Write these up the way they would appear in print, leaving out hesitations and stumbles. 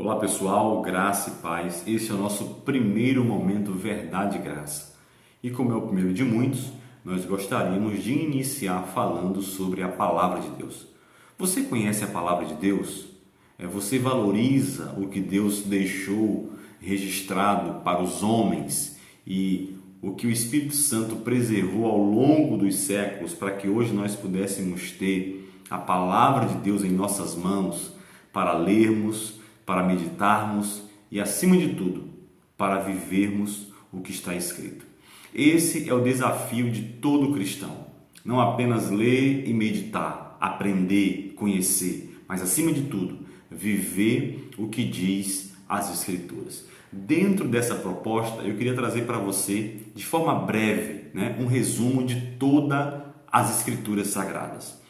Olá pessoal, graça e paz. Esse é o nosso primeiro momento Verdade e Graça. E como é o primeiro de muitos, nós gostaríamos de iniciar falando sobre a Palavra de Deus. Você conhece a Palavra de Deus? Você valoriza o que Deus deixou registrado para os homens e o que o Espírito Santo preservou ao longo dos séculos para que hoje nós pudéssemos ter a Palavra de Deus em nossas mãos para lermos, para meditarmos e, acima de tudo, para vivermos o que está escrito. Esse é o desafio de todo cristão. Não apenas ler e meditar, aprender, conhecer, mas, acima de tudo, viver o que diz as Escrituras. Dentro dessa proposta, eu queria trazer para você, de forma breve, um resumo de todas as Escrituras Sagradas.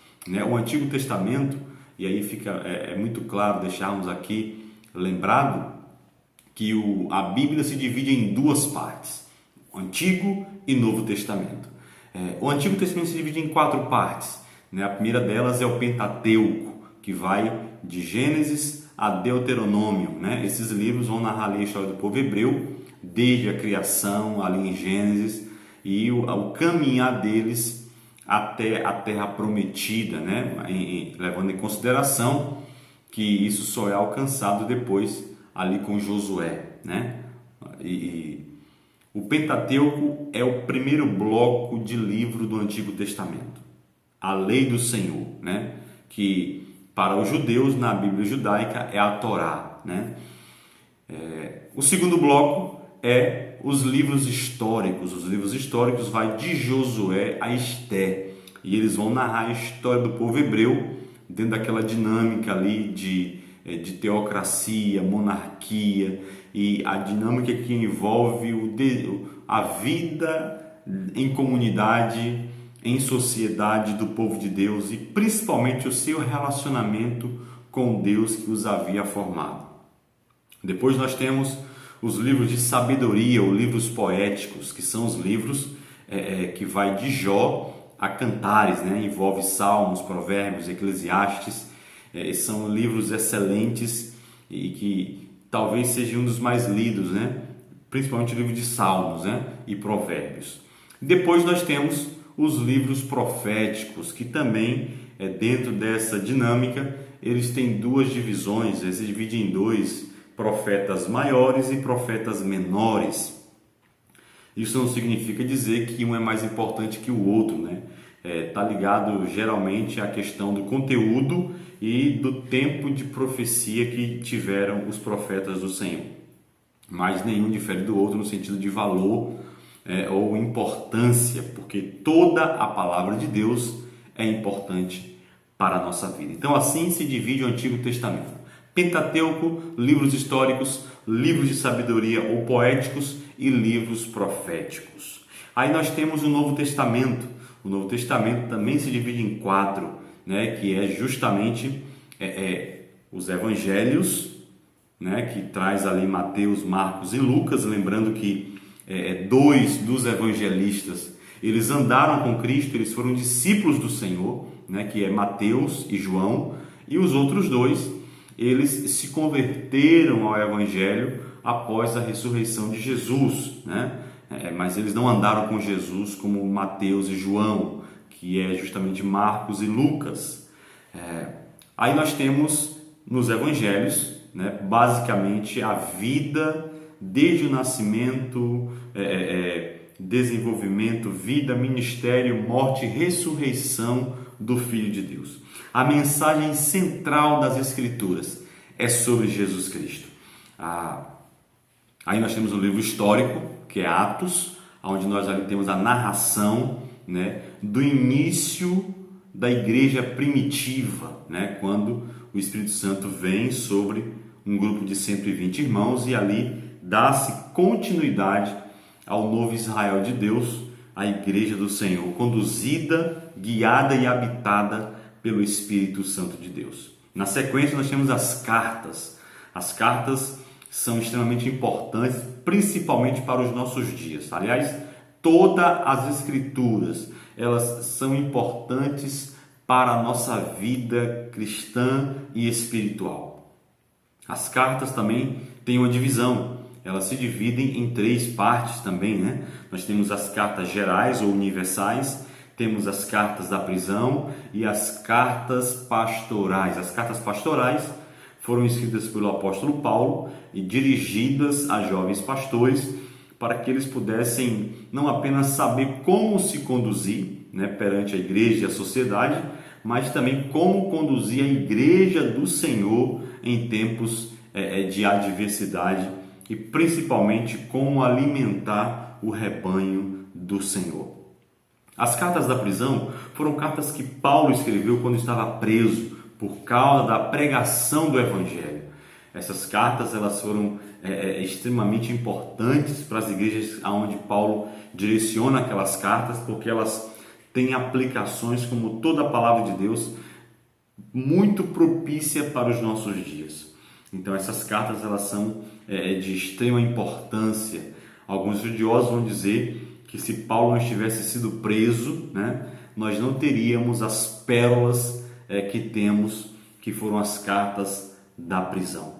O Antigo Testamento, e aí é muito claro deixarmos aqui lembrado que a Bíblia se divide em duas partes, o Antigo e Novo Testamento. O Antigo Testamento se divide em quatro partes. A primeira delas é o Pentateuco, que vai de Gênesis a Deuteronômio. Esses livros vão narrar ali a história do povo hebreu, desde a criação, ali em Gênesis, e o caminhar deles até a Terra Prometida, levando em consideração que isso só é alcançado depois ali com Josué, E o Pentateuco é o primeiro bloco de livro do Antigo Testamento, a lei do Senhor, que para os judeus na Bíblia judaica é a Torá, O segundo bloco é os livros históricos. Os livros históricos vai de Josué a Esté e eles vão narrar a história do povo hebreu dentro daquela dinâmica ali de teocracia, monarquia e a dinâmica que envolve a vida em comunidade, em sociedade do povo de Deus e principalmente o seu relacionamento com Deus que os havia formado. Depois nós temos os livros de sabedoria ou livros poéticos, que são os livros que vai de Jó a Cantares, envolve Salmos, Provérbios, Eclesiastes, são livros excelentes e que talvez sejam um dos mais lidos, principalmente o livro de Salmos, e Provérbios. Depois nós temos os livros proféticos, que também, dentro dessa dinâmica, eles têm duas divisões, eles se dividem em dois, profetas maiores e profetas menores. Isso não significa dizer que um é mais importante que o outro, Está ligado geralmente à questão do conteúdo e do tempo de profecia que tiveram os profetas do Senhor. Mas nenhum difere do outro no sentido de valor ou importância, porque toda a palavra de Deus é importante para a nossa vida. Então assim se divide o Antigo Testamento. Pentateuco, livros históricos, livros de sabedoria ou poéticos e livros proféticos. Aí nós temos o Novo Testamento. O Novo Testamento também se divide em quatro, que é justamente os evangelhos, que traz ali Mateus, Marcos e Lucas, lembrando que dois dos evangelistas, eles andaram com Cristo, eles foram discípulos do Senhor, que é Mateus e João, e os outros dois, eles se converteram ao evangelho após a ressurreição de Jesus, mas eles não andaram com Jesus como Mateus e João, que é justamente Marcos e Lucas. Aí nós temos nos evangelhos, basicamente a vida desde o nascimento, desenvolvimento, vida, ministério, morte e ressurreição do Filho de Deus. A mensagem central das Escrituras é sobre Jesus Cristo. Aí nós temos o livro histórico, que é Atos, onde nós ali temos a narração do início da igreja primitiva, quando o Espírito Santo vem sobre um grupo de 120 irmãos e ali dá-se continuidade ao novo Israel de Deus, a igreja do Senhor, conduzida, guiada e habitada pelo Espírito Santo de Deus. Na sequência nós temos as cartas. As cartas são extremamente importantes, principalmente para os nossos dias. Aliás, todas as Escrituras, elas são importantes para a nossa vida cristã e espiritual. As cartas também têm uma divisão, elas se dividem em 3 partes também, né? Nós temos as cartas gerais ou universais, temos as cartas da prisão e as cartas pastorais. As cartas pastorais foram escritas pelo apóstolo Paulo e dirigidas a jovens pastores para que eles pudessem não apenas saber como se conduzir, né, perante a igreja e a sociedade, mas também como conduzir a igreja do Senhor em tempos de adversidade e principalmente como alimentar o rebanho do Senhor. As cartas da prisão foram cartas que Paulo escreveu quando estava preso por causa da pregação do Evangelho. Essas cartas elas foram extremamente importantes para as igrejas aonde Paulo direciona aquelas cartas, porque elas têm aplicações, como toda a palavra de Deus, muito propícia para os nossos dias. Então essas cartas elas são de extrema importância. Alguns estudiosos vão dizer que se Paulo não estivesse sido preso, né, nós não teríamos as pérolas que temos, que foram as cartas da prisão.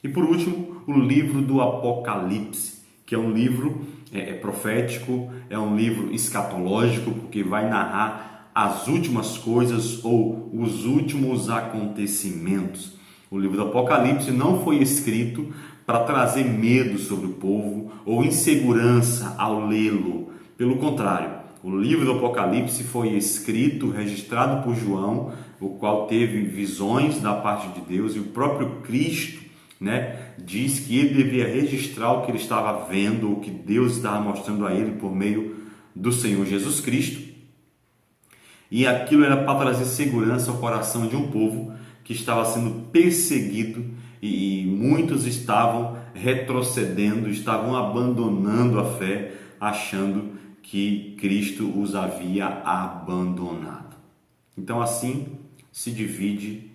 E por último, o livro do Apocalipse, que é um livro profético, é um livro escatológico, porque vai narrar as últimas coisas ou os últimos acontecimentos. O livro do Apocalipse não foi escrito para trazer medo sobre o povo ou insegurança ao lê-lo. Pelo contrário, o livro do Apocalipse foi escrito, registrado por João, o qual teve visões da parte de Deus, e o próprio Cristo, né, diz que ele devia registrar o que ele estava vendo, o que Deus estava mostrando a ele por meio do Senhor Jesus Cristo. E aquilo era para trazer segurança ao coração de um povo que estava sendo perseguido e muitos estavam retrocedendo, estavam abandonando a fé, achando que Cristo os havia abandonado. Então assim se divide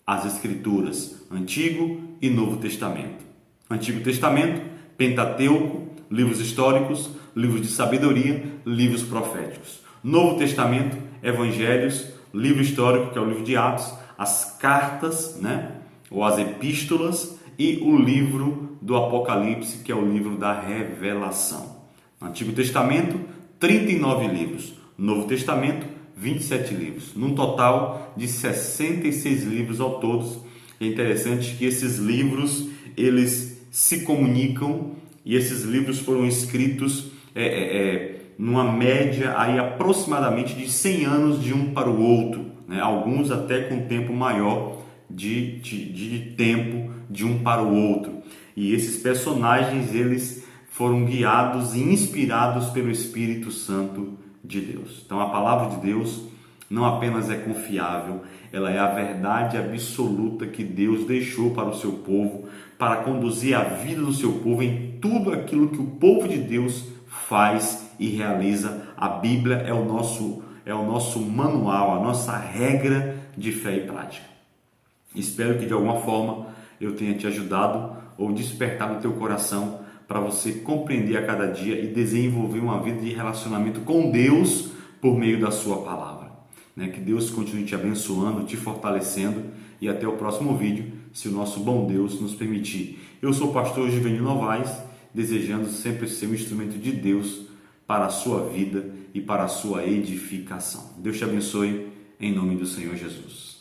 as Escrituras, Antigo e Novo Testamento. Antigo Testamento, Pentateuco, livros históricos, livros de sabedoria, livros proféticos. Novo Testamento, Evangelhos, livro histórico, que é o livro de Atos, as cartas, né, ou as epístolas, e o livro do Apocalipse, que é o livro da Revelação. Antigo Testamento, 39 livros. Novo Testamento, 27 livros. Num total de 66 livros ao todo. É interessante que esses livros, eles se comunicam, e esses livros foram escritos numa média aí aproximadamente de 100 anos de um para o outro, né? Alguns até com tempo maior de tempo de um para o outro. E esses personagens, eles foram guiados e inspirados pelo Espírito Santo de Deus. Então a palavra de Deus não apenas é confiável, ela é a verdade absoluta que Deus deixou para o seu povo, para conduzir a vida do seu povo em tudo aquilo que o povo de Deus faz e realiza. A Bíblia é o nosso manual, a nossa regra de fé e prática. Espero que de alguma forma eu tenha te ajudado ou despertado o teu coração para você compreender a cada dia e desenvolver uma vida de relacionamento com Deus por meio da sua palavra. Que Deus continue te abençoando, te fortalecendo, e até o próximo vídeo, se o nosso bom Deus nos permitir. Eu sou o pastor Juvenil Novaes, desejando sempre ser um instrumento de Deus para a sua vida e para a sua edificação. Deus te abençoe, em nome do Senhor Jesus.